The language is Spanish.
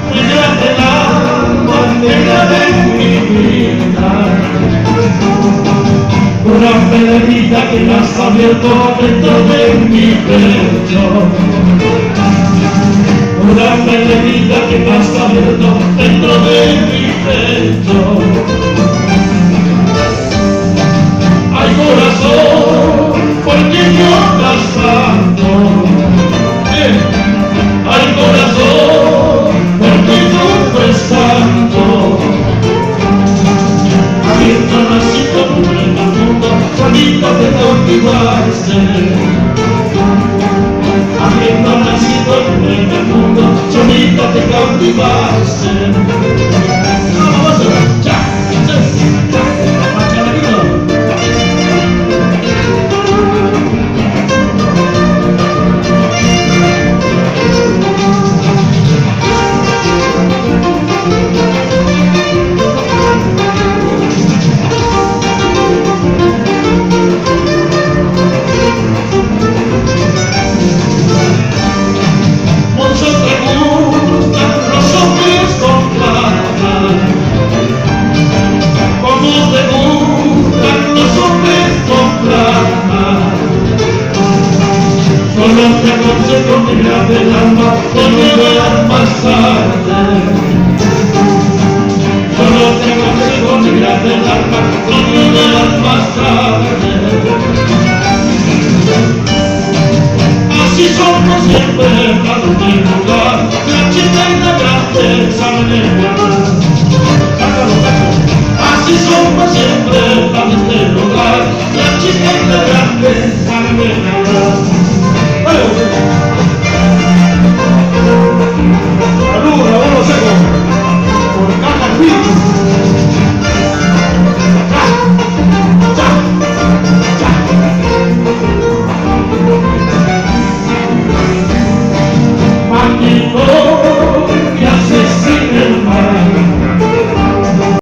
muy grande el alma negra de mi vida. Una herida que me has abierto dentro de mi pecho. Una herida que me has abierto dentro de mi pecho. Ay, corazón, ¿por qué lloras tanto? Ay, corazón, ¿por qué sufres tanto? Habiendo nacido en el mundo, solita te cautivaste. Habiendo nacido en el mundo, solita te cautivaste. Vamos, ya, solo te aconsejo mirar del alma, no me veas más tarde. Solo te aconsejo mirar del alma, no me veas más tarde. Así somos siempre a donde lugar, la chica y la grande saben el lugar. Así somos siempre a este lugar, la chica y la grande saben el lugar.